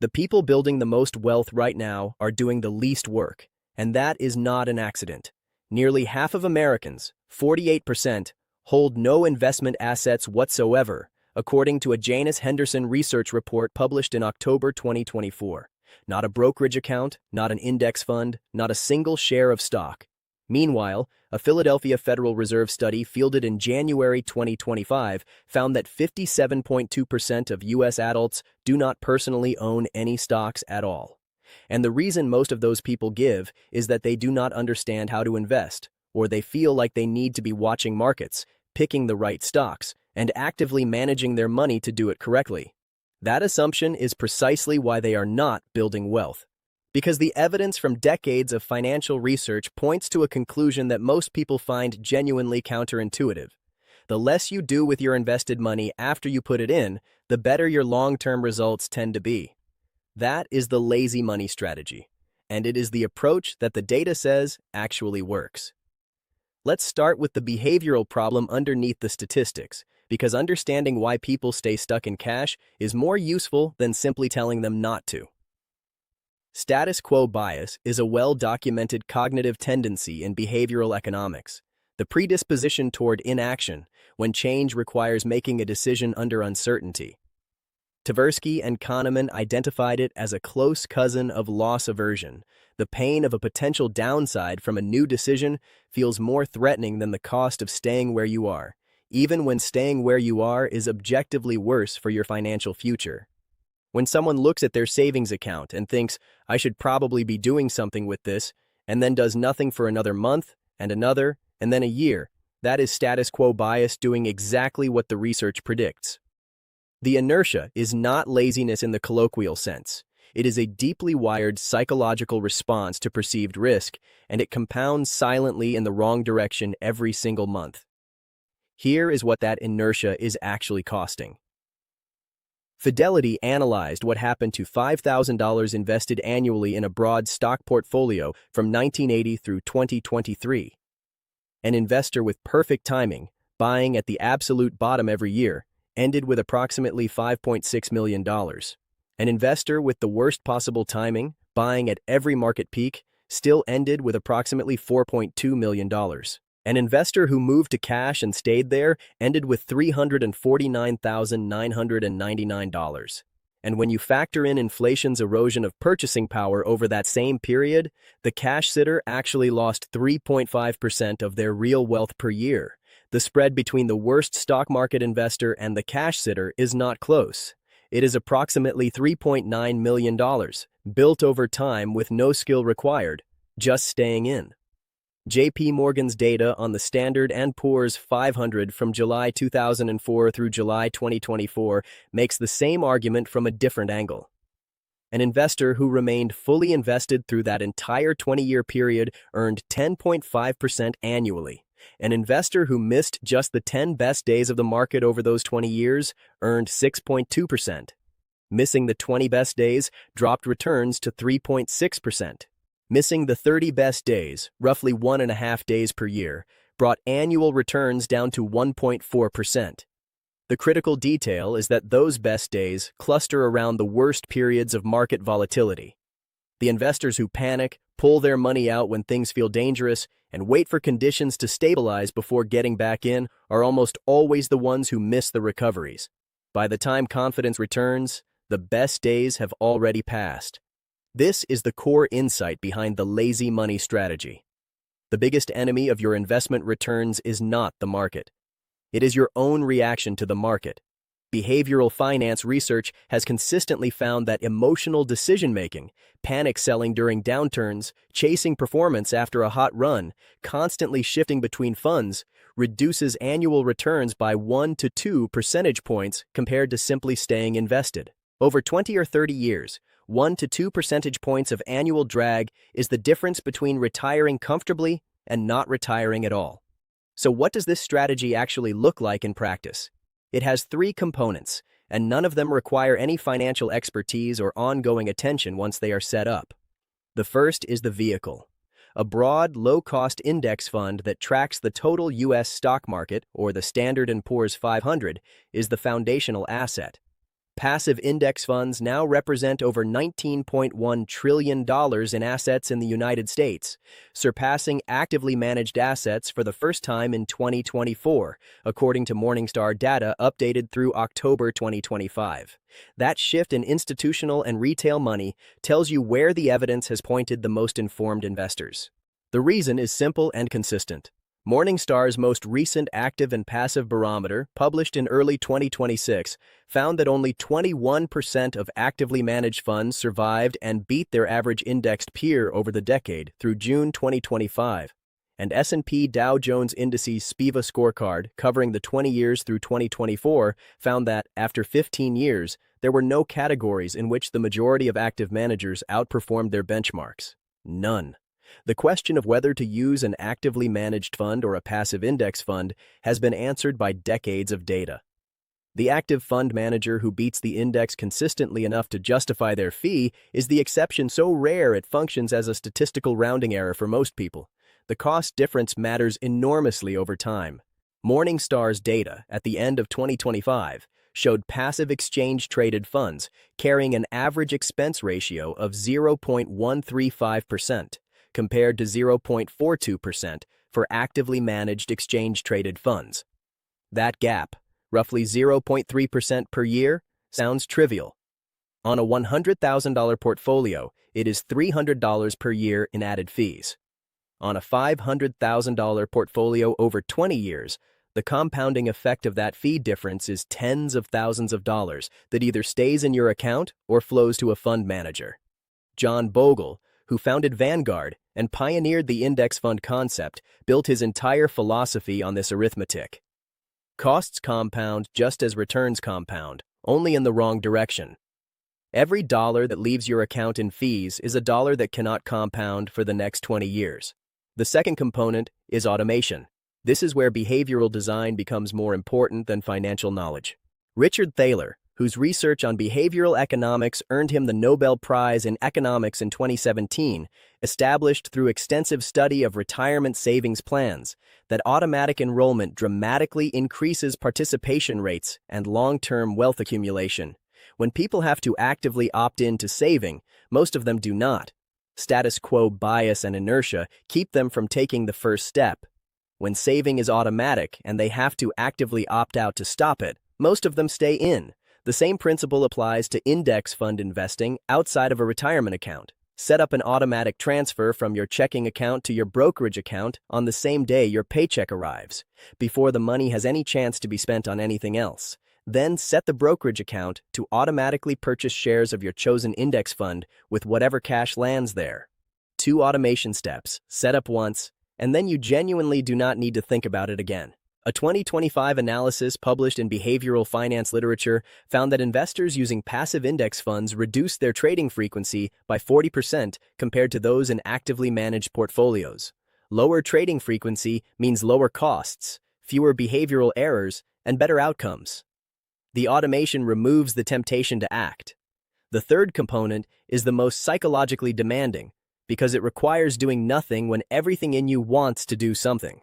The people building the most wealth right now are doing the least work, and that is not an accident. Nearly half of Americans, 48%, hold no investment assets whatsoever, according to a Janus Henderson research report published in October 2024. Not a brokerage account, not an index fund, not a single share of stock. Meanwhile, a Philadelphia Federal Reserve study fielded in January 2025 found that 57.2% of U.S. adults do not personally own any stocks at all. And the reason most of those people give is that they do not understand how to invest, or they feel like they need to be watching markets, picking the right stocks, and actively managing their money to do it correctly. That assumption is precisely why they are not building wealth. Because the evidence from decades of financial research points to a conclusion that most people find genuinely counterintuitive. The less you do with your invested money after you put it in, the better your long-term results tend to be. That is the lazy money strategy, and it is the approach that the data says actually works. Let's start with the behavioral problem underneath the statistics, because understanding why people stay stuck in cash is more useful than simply telling them not to. Status quo bias is a well-documented cognitive tendency in behavioral economics, the predisposition toward inaction when change requires making a decision under uncertainty. Tversky and Kahneman identified it as a close cousin of loss aversion. The pain of a potential downside from a new decision feels more threatening than the cost of staying where you are, even when staying where you are is objectively worse for your financial future. When someone looks at their savings account and thinks, I should probably be doing something with this, and then does nothing for another month, and another, and then a year, that is status quo bias doing exactly what the research predicts. The inertia is not laziness in the colloquial sense. It is a deeply wired psychological response to perceived risk, and it compounds silently in the wrong direction every single month. Here is what that inertia is actually costing. Fidelity analyzed what happened to $5,000 invested annually in a broad stock portfolio from 1980 through 2023. An investor with perfect timing, buying at the absolute bottom every year, ended with approximately $5.6 million. An investor with the worst possible timing, buying at every market peak, still ended with approximately $4.2 million. An investor who moved to cash and stayed there ended with $349,999. And when you factor in inflation's erosion of purchasing power over that same period, the cash sitter actually lost 3.5% of their real wealth per year. The spread between the worst stock market investor and the cash sitter is not close. It is approximately $3.9 million, built over time with no skill required, just staying in. J.P. Morgan's data on the Standard & Poor's 500 from July 2004 through July 2024 makes the same argument from a different angle. An investor who remained fully invested through that entire 20-year period earned 10.5% annually. An investor who missed just the 10 best days of the market over those 20 years earned 6.2%. Missing the 20 best days dropped returns to 3.6%. Missing the 30 best days, roughly 1.5 days per year, brought annual returns down to 1.4%. The critical detail is that those best days cluster around the worst periods of market volatility. The investors who panic, pull their money out when things feel dangerous, and wait for conditions to stabilize before getting back in are almost always the ones who miss the recoveries. By the time confidence returns, the best days have already passed. This is the core insight behind the lazy money strategy. The biggest enemy of your investment returns is not the market. It is your own reaction to the market. Behavioral finance research has consistently found that emotional decision-making, panic selling during downturns, chasing performance after a hot run, constantly shifting between funds, reduces annual returns by 1 to 2 percentage points compared to simply staying invested. Over 20 or 30 years, 1 to 2 percentage points of annual drag is the difference between retiring comfortably and not retiring at all. So what does this strategy actually look like in practice? It has 3 components, and none of them require any financial expertise or ongoing attention once they are set up. The first is the vehicle. A broad, low-cost index fund that tracks the total U.S. stock market, or the Standard & Poor's 500, is the foundational asset. Passive index funds now represent over $19.1 trillion in assets in the United States, surpassing actively managed assets for the first time in 2024, according to Morningstar data updated through October 2025. That shift in institutional and retail money tells you where the evidence has pointed the most informed investors. The reason is simple and consistent. Morningstar's most recent active and passive barometer, published in early 2026, found that only 21% of actively managed funds survived and beat their average indexed peer over the decade through June 2025. And S&P Dow Jones Indices SPIVA scorecard, covering the 20 years through 2024, found that, after 15 years, there were no categories in which the majority of active managers outperformed their benchmarks. None. The question of whether to use an actively managed fund or a passive index fund has been answered by decades of data. The active fund manager who beats the index consistently enough to justify their fee is the exception so rare it functions as a statistical rounding error for most people. The cost difference matters enormously over time. Morningstar's data at the end of 2025 showed passive exchange-traded funds carrying an average expense ratio of 0.135%. Compared to 0.42% for actively managed exchange-traded funds. That gap, roughly 0.3% per year, sounds trivial. On a $100,000 portfolio, it is $300 per year in added fees. On a $500,000 portfolio over 20 years, the compounding effect of that fee difference is tens of thousands of dollars that either stays in your account or flows to a fund manager. John Bogle, who founded Vanguard and pioneered the index fund concept, built his entire philosophy on this arithmetic. Costs compound just as returns compound, only in the wrong direction. Every dollar that leaves your account in fees is a dollar that cannot compound for the next 20 years. The second component is automation. This is where behavioral design becomes more important than financial knowledge. Richard Thaler, whose research on behavioral economics earned him the Nobel Prize in Economics in 2017, established through extensive study of retirement savings plans that automatic enrollment dramatically increases participation rates and long-term wealth accumulation. When people have to actively opt in to saving, most of them do not. Status quo bias and inertia keep them from taking the first step. When saving is automatic and they have to actively opt out to stop it, most of them stay in. The same principle applies to index fund investing outside of a retirement account. Set up an automatic transfer from your checking account to your brokerage account on the same day your paycheck arrives, before the money has any chance to be spent on anything else. Then set the brokerage account to automatically purchase shares of your chosen index fund with whatever cash lands there. 2 automation steps, set up once, and then you genuinely do not need to think about it again. A 2025 analysis published in behavioral finance literature found that investors using passive index funds reduced their trading frequency by 40% compared to those in actively managed portfolios. Lower trading frequency means lower costs, fewer behavioral errors, and better outcomes. The automation removes the temptation to act. The third component is the most psychologically demanding because it requires doing nothing when everything in you wants to do something.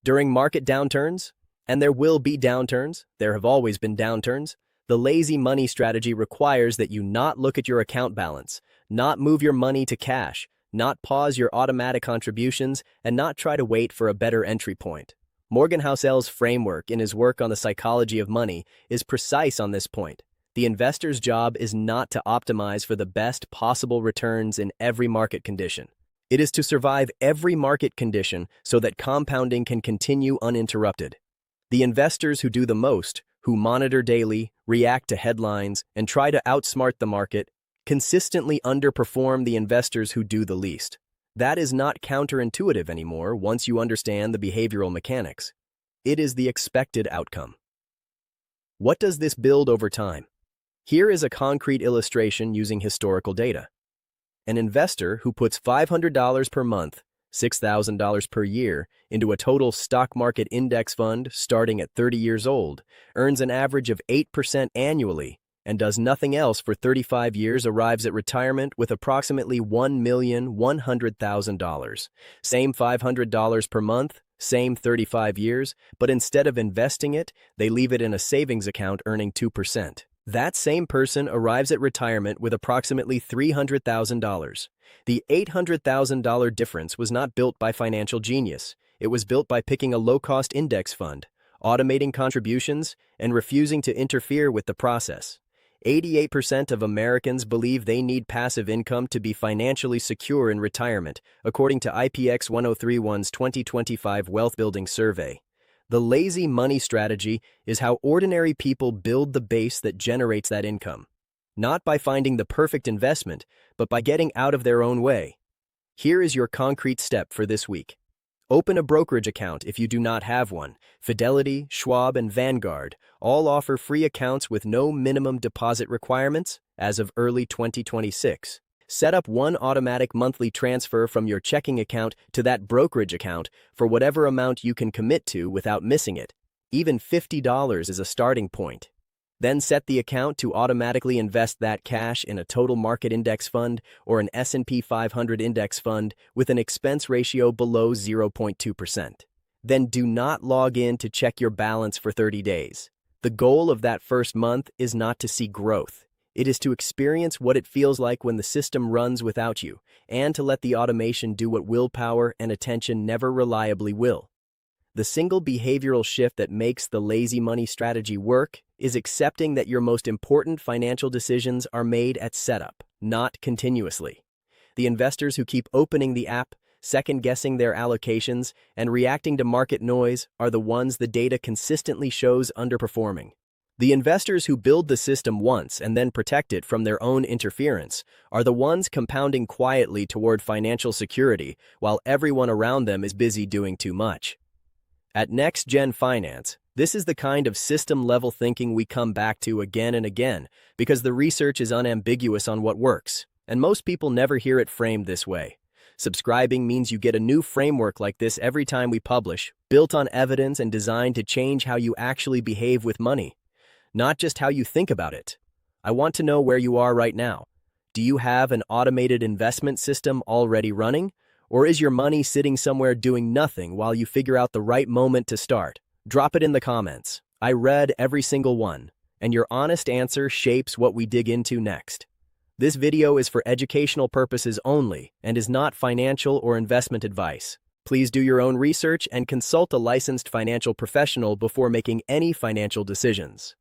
During market downturns, and there will be downturns, there have always been downturns, the lazy money strategy requires that you not look at your account balance, not move your money to cash, not pause your automatic contributions, and not try to wait for a better entry point. Morgan Housel's framework in his work on the psychology of money is precise on this point. The investor's job is not to optimize for the best possible returns in every market condition. It is to survive every market condition so that compounding can continue uninterrupted. The investors who do the most, who monitor daily, react to headlines, and try to outsmart the market, consistently underperform the investors who do the least. That is not counterintuitive anymore once you understand the behavioral mechanics. It is the expected outcome. What does this build over time? Here is a concrete illustration using historical data. An investor who puts $500 per month, $6,000 per year, into a total stock market index fund starting at 30 years old, earns an average of 8% annually, and does nothing else for 35 years arrives at retirement with approximately $1,100,000. Same $500 per month, same 35 years, but instead of investing it, they leave it in a savings account earning 2%. That same person arrives at retirement with approximately $300,000. The $800,000 difference was not built by financial genius. It was built by picking a low-cost index fund, automating contributions, and refusing to interfere with the process. 88% of Americans believe they need passive income to be financially secure in retirement, according to IPX 1031's 2025 Wealth Building Survey. The lazy money strategy is how ordinary people build the base that generates that income. Not by finding the perfect investment, but by getting out of their own way. Here is your concrete step for this week. Open a brokerage account if you do not have one. Fidelity, Schwab, and Vanguard all offer free accounts with no minimum deposit requirements as of early 2026. Set up one automatic monthly transfer from your checking account to that brokerage account for whatever amount you can commit to without missing it. Even $50 is a starting point. Then set the account to automatically invest that cash in a total market index fund or an S&P 500 index fund with an expense ratio below 0.2%. Then do not log in to check your balance for 30 days. The goal of that first month is not to see growth. It is to experience what it feels like when the system runs without you, and to let the automation do what willpower and attention never reliably will. The single behavioral shift that makes the lazy money strategy work is accepting that your most important financial decisions are made at setup, not continuously. The investors who keep opening the app, second-guessing their allocations, and reacting to market noise are the ones the data consistently shows underperforming. The investors who build the system once and then protect it from their own interference are the ones compounding quietly toward financial security while everyone around them is busy doing too much. At Next Gen Finance, this is the kind of system-level thinking we come back to again and again because the research is unambiguous on what works, and most people never hear it framed this way. Subscribing means you get a new framework like this every time we publish, built on evidence and designed to change how you actually behave with money, not just how you think about it. I want to know where you are right now. Do you have an automated investment system already running? Or is your money sitting somewhere doing nothing while you figure out the right moment to start? Drop it in the comments. I read every single one, and your honest answer shapes what we dig into next. This video is for educational purposes only and is not financial or investment advice. Please do your own research and consult a licensed financial professional before making any financial decisions.